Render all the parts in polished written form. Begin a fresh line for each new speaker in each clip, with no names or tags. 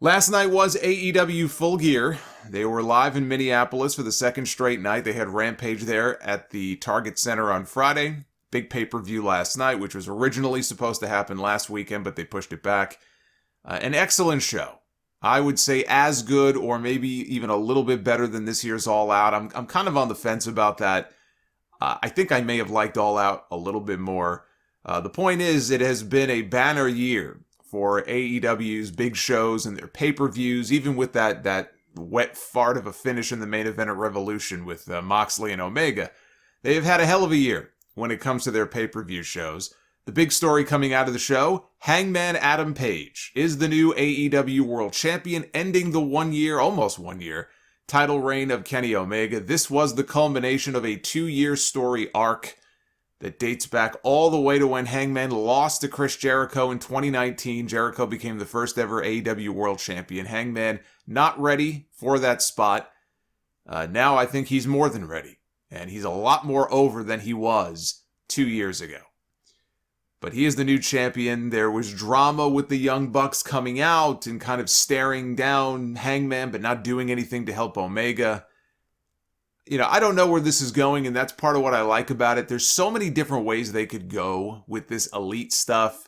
Last night was AEW Full Gear. They were live in Minneapolis for the second straight night. They had Rampage there at the Target Center on Friday. Big pay-per-view last night, which was originally supposed to happen last weekend, but they pushed it back. An excellent show. I would say as good or maybe even a little bit better than this year's All Out. I'm kind of on the fence about that. I think I may have liked All Out a little bit more. The point is, it has been a banner year for AEW's big shows and their pay-per-views, even with that wet fart of a finish in the main event at Revolution with Moxley and Omega. They have had a hell of a year when it comes to their pay-per-view shows. The big story coming out of the show, Hangman Adam Page is the new AEW World Champion, ending the almost one year, title reign of Kenny Omega. This was the culmination of a 2-year story arc that dates back all the way to when Hangman lost to Chris Jericho in 2019. Jericho became the first ever AEW World Champion. Hangman not ready for that spot. Now I think he's more than ready. And he's a lot more over than he was 2 years ago. But he is the new champion. There was drama with the Young Bucks coming out and kind of staring down Hangman, but not doing anything to help Omega. I don't know where this is going, and that's part of what I like about it. There's so many different ways they could go with this elite stuff.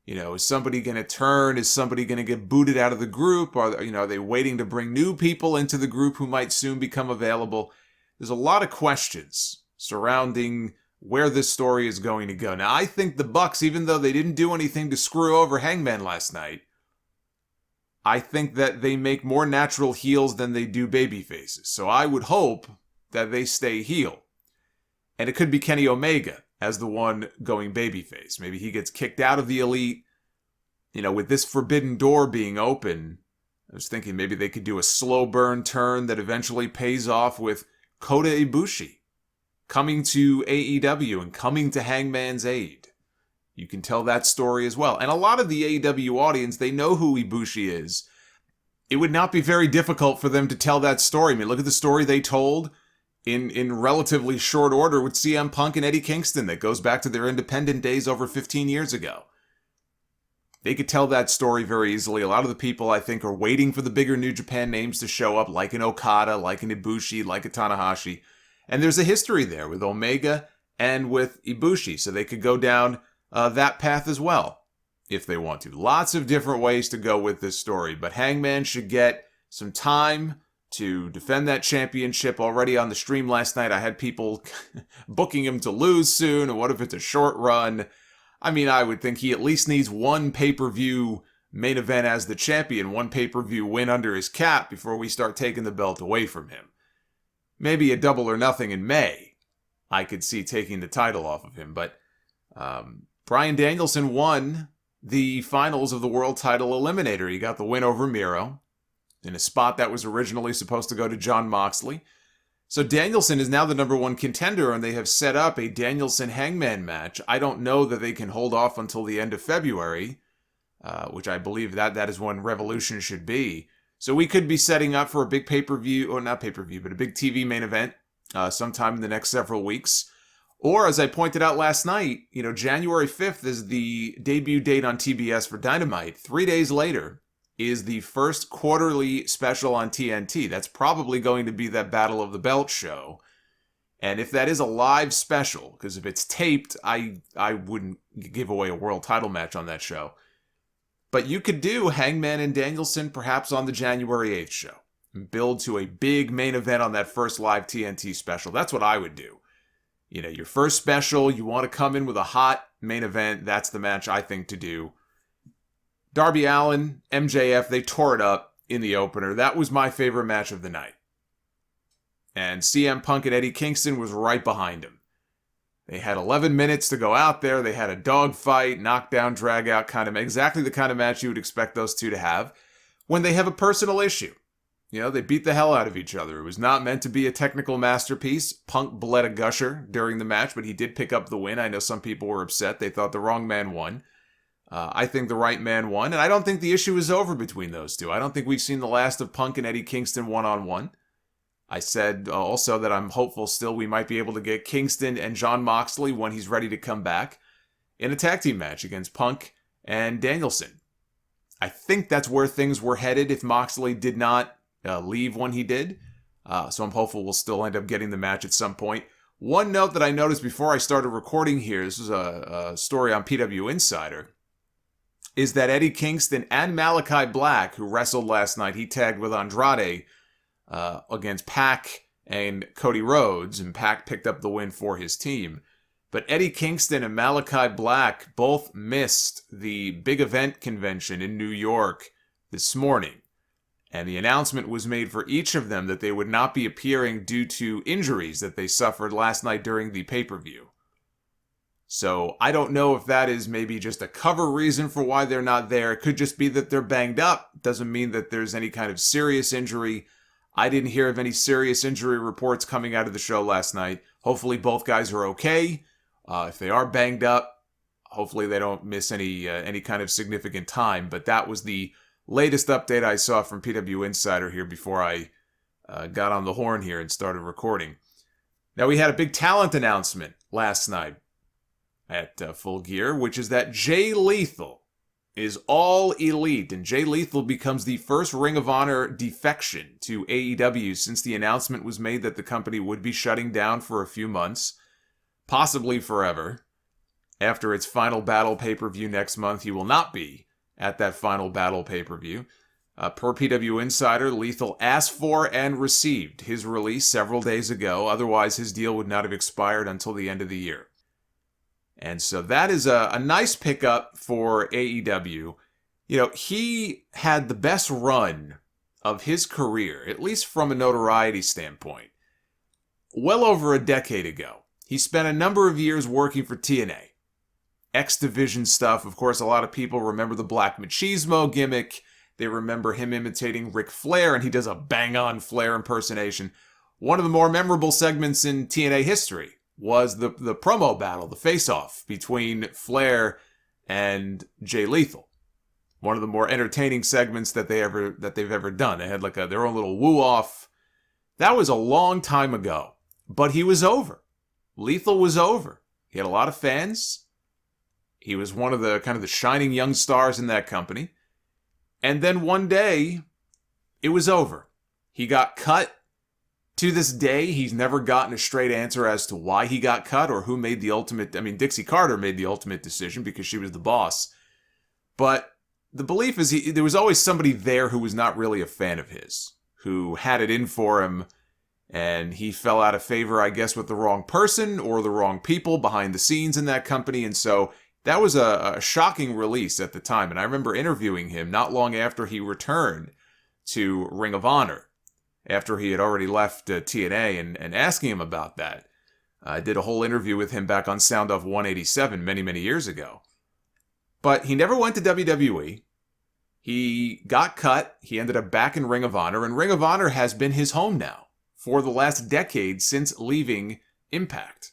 Is somebody going to turn? Is somebody going to get booted out of the group? Are they waiting to bring new people into the group who might soon become available? There's a lot of questions surrounding where this story is going to go. Now, I think the Bucks, even though they didn't do anything to screw over Hangman last night, I think that they make more natural heels than they do baby faces. So I would hope that they stay heel. And it could be Kenny Omega as the one going babyface. Maybe he gets kicked out of the Elite. With this forbidden door being open, I was thinking maybe they could do a slow burn turn that eventually pays off with Kota Ibushi coming to AEW and coming to Hangman's aid. You can tell that story as well. And a lot of the AEW audience, they know who Ibushi is. It would not be very difficult for them to tell that story. I mean, look at the story they told in relatively short order with CM Punk and Eddie Kingston that goes back to their independent days over 15 years ago. They could tell that story very easily. A lot of the people, I think, are waiting for the bigger New Japan names to show up, like an Okada, like an Ibushi, like a Tanahashi. And there's a history there with Omega and with Ibushi, so they could go down that path as well, if they want to. Lots of different ways to go with this story, but Hangman should get some time to defend that championship. Already on the stream last night, I had people booking him to lose soon, and what if it's a short run? I mean, I would think he at least needs one pay-per-view main event as the champion, one pay-per-view win under his cap before we start taking the belt away from him. Maybe a double or nothing in May, I could see taking the title off of him. But Bryan Danielson won the finals of the World Title Eliminator. He got the win over Miro in a spot that was originally supposed to go to Jon Moxley. So Danielson is now the number one contender, and they have set up a Danielson-Hangman match. I don't know that they can hold off until the end of February, which I believe that is when Revolution should be. So we could be setting up for a big pay-per-view, or not pay-per-view, but a big TV main event sometime in the next several weeks. Or, as I pointed out last night, January 5th is the debut date on TBS for Dynamite. 3 days later is the first quarterly special on TNT. That's probably going to be that Battle of the Belt show. And if that is a live special, because if it's taped, I wouldn't give away a world title match on that show. But you could do Hangman and Danielson perhaps on the January 8th show. And build to a big main event on that first live TNT special. That's what I would do. Your first special, you want to come in with a hot main event. That's the match I think to do. Darby Allin, MJF, they tore it up in the opener. That was my favorite match of the night. And CM Punk and Eddie Kingston was right behind him. They had 11 minutes to go out there. They had a dogfight, knockdown, drag out exactly the kind of match you would expect those two to have when they have a personal issue. They beat the hell out of each other. It was not meant to be a technical masterpiece. Punk bled a gusher during the match, but he did pick up the win. I know some people were upset. They thought the wrong man won. I think the right man won, and I don't think the issue is over between those two. I don't think we've seen the last of Punk and Eddie Kingston one-on-one. I said also that I'm hopeful still we might be able to get Kingston and Jon Moxley when he's ready to come back in a tag team match against Punk and Danielson. I think that's where things were headed if Moxley did not leave when he did. So I'm hopeful we'll still end up getting the match at some point. One note that I noticed before I started recording here, this is a story on PW Insider, is that Eddie Kingston and Malachi Black, who wrestled last night, he tagged with Andrade against Pac and Cody Rhodes, and Pac picked up the win for his team. But Eddie Kingston and Malachi Black both missed the big event convention in New York this morning. And the announcement was made for each of them that they would not be appearing due to injuries that they suffered last night during the pay-per-view. So I don't know if that is maybe just a cover reason for why they're not there. It could just be that they're banged up. Doesn't mean that there's any kind of serious injury. I didn't hear of any serious injury reports coming out of the show last night. Hopefully both guys are okay. If they are banged up, hopefully they don't miss any kind of significant time. But that was the latest update I saw from PW Insider here before I got on the horn here and started recording. Now, we had a big talent announcement last night at Full Gear, which is that Jay Lethal is all elite, and Jay Lethal becomes the first Ring of Honor defection to AEW since the announcement was made that the company would be shutting down for a few months, possibly forever. After its Final Battle pay-per-view next month, he will not be at that Final Battle pay-per-view. Per PW Insider, Lethal asked for and received his release several days ago, otherwise his deal would not have expired until the end of the year. And so that is a nice pickup for AEW. You know, he had the best run of his career, at least from a notoriety standpoint, well over a decade ago. He spent a number of years working for TNA. X Division stuff. Of course, a lot of people remember the Black Machismo gimmick. They remember him imitating Ric Flair, and he does a bang-on Flair impersonation. One of the more memorable segments in TNA history was the promo battle, the face-off between Flair and Jay Lethal. One of the more entertaining segments that they've ever done. They had like their own little woo-off. That was a long time ago, but he was over. Lethal was over. He had a lot of fans. He was one of the kind of the shining young stars in that company. And then one day, it was over. He got cut. To this day, he's never gotten a straight answer as to why he got cut or who made the ultimate... I mean, Dixie Carter made the ultimate decision because she was the boss. But the belief is there was always somebody there who was not really a fan of his, who had it in for him, and he fell out of favor, I guess, with the wrong person or the wrong people behind the scenes in that company. And so that was a shocking release at the time. And I remember interviewing him not long after he returned to Ring of Honor, after he had already left TNA, and asking him about that. I did a whole interview with him back on Sound Off 187 many, many years ago. But he never went to WWE. He got cut. He ended up back in Ring of Honor, and Ring of Honor has been his home now for the last decade since leaving Impact.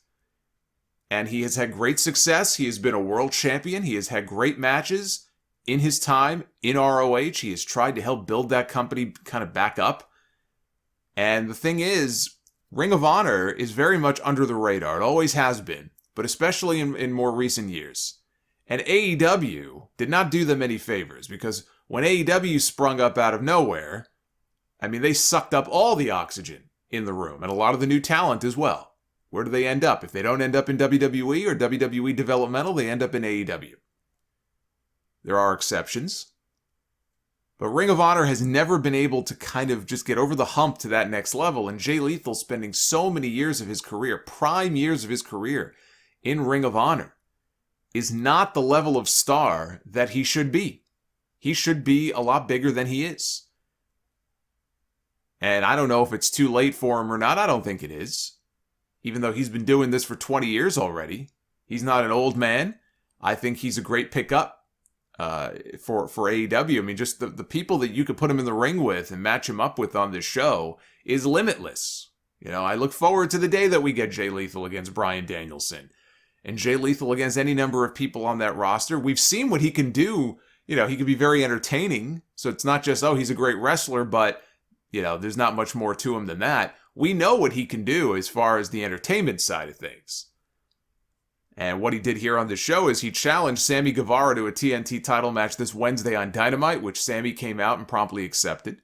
And he has had great success. He has been a world champion. He has had great matches in his time in ROH. He has tried to help build that company kind of back up. And the thing is, Ring of Honor is very much under the radar. It always has been, but especially in more recent years. And AEW did not do them any favors, because when AEW sprung up out of nowhere, I mean, they sucked up all the oxygen in the room, and a lot of the new talent as well. Where do they end up? If they don't end up in WWE or WWE Developmental, they end up in AEW. There are exceptions. But Ring of Honor has never been able to kind of just get over the hump to that next level. And Jay Lethal spending so many years of his career, prime years of his career, in Ring of Honor, is not the level of star that he should be. He should be a lot bigger than he is. And I don't know if it's too late for him or not. I don't think it is. Even though he's been doing this for 20 years already. He's not an old man. I think he's a great pickup. For AEW. I mean, just the people that you could put him in the ring with and match him up with on this show is limitless. You know, I look forward to the day that we get Jay Lethal against Bryan Danielson and Jay Lethal against any number of people on that roster. We've seen what he can do. You know, he can be very entertaining. So it's not just, oh, he's a great wrestler, but, you know, there's not much more to him than that. We know what he can do as far as the entertainment side of things. And what he did here on the show is he challenged Sammy Guevara to a TNT title match this Wednesday on Dynamite, which Sammy came out and promptly accepted.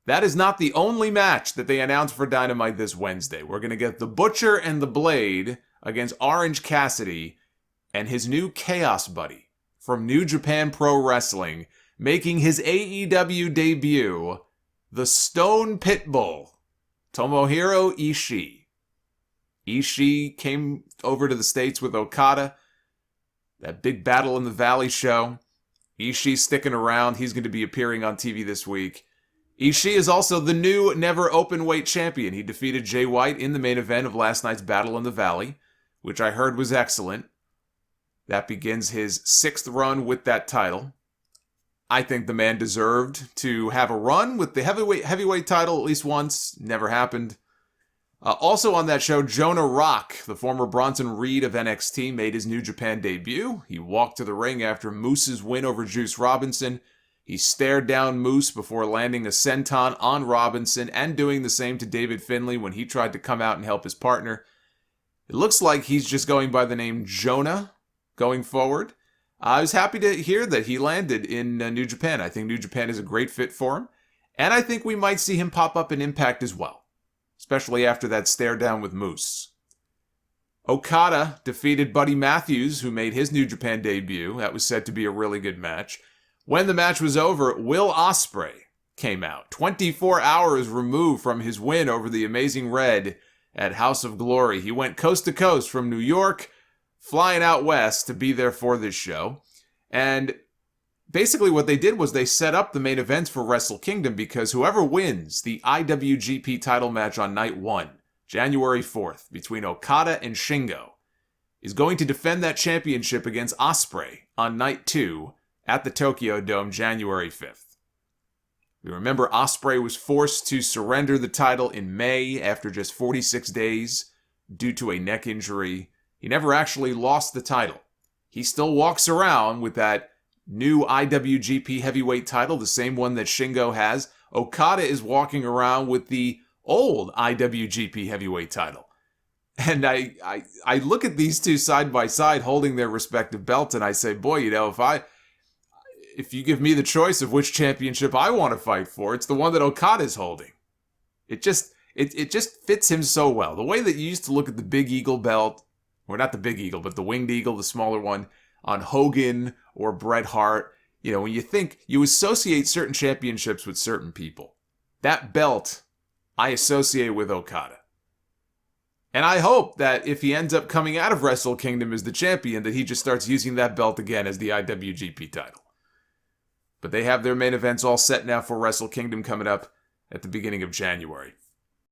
That is not the only match that they announced for Dynamite this Wednesday. We're going to get the Butcher and the Blade against Orange Cassidy and his new Chaos Buddy from New Japan Pro Wrestling, making his AEW debut, the Stone Pitbull, Tomohiro Ishii. Ishii came over to the States with Okada, that big Battle in the Valley show. Ishii sticking around. He's going to be appearing on TV this week. Ishii is also the new Never Openweight champion. He defeated Jay White in the main event of last night's Battle in the Valley, which I heard was excellent. That begins his 6th run with that title. I think the man deserved to have a run with the heavyweight title at least once. Never happened. Also on that show, Jonah Rock, the former Bronson Reed of NXT, made his New Japan debut. He walked to the ring after Moose's win over Juice Robinson. He stared down Moose before landing a senton on Robinson and doing the same to David Finlay when he tried to come out and help his partner. It looks like he's just going by the name Jonah going forward. I was happy to hear that he landed in New Japan. I think New Japan is a great fit for him. And I think we might see him pop up in Impact as well, especially after that stare down with Moose. Okada defeated Buddy Matthews, who made his New Japan debut. That was said to be a really good match. When the match was over, Will Ospreay came out, 24 hours removed from his win over the Amazing Red at House of Glory. He went coast to coast from New York, flying out west to be there for this show. And basically what they did was they set up the main events for WrestleKingdom, because whoever wins the IWGP title match on night 1, January 4th, between Okada and Shingo, is going to defend that championship against Ospreay on night 2 at the Tokyo Dome, January 5th. You remember Ospreay was forced to surrender the title in May after just 46 days due to a neck injury. He never actually lost the title. He still walks around with that new IWGP heavyweight title, the same one that Shingo has. Okada is walking around with the old IWGP heavyweight title. And I look at these two side by side holding their respective belts, and I say, boy, you know, if you give me the choice of which championship I want to fight for, it's the one that Okada's holding. It just fits him so well. The way that you used to look at the Big Eagle belt, or not the Big Eagle, but the Winged Eagle, the smaller one, on Hogan or Bret Hart. You know, when you associate certain championships with certain people. That belt I associate with Okada. And I hope that if he ends up coming out of Wrestle Kingdom as the champion, that he just starts using that belt again as the IWGP title. But they have their main events all set now for Wrestle Kingdom coming up at the beginning of January.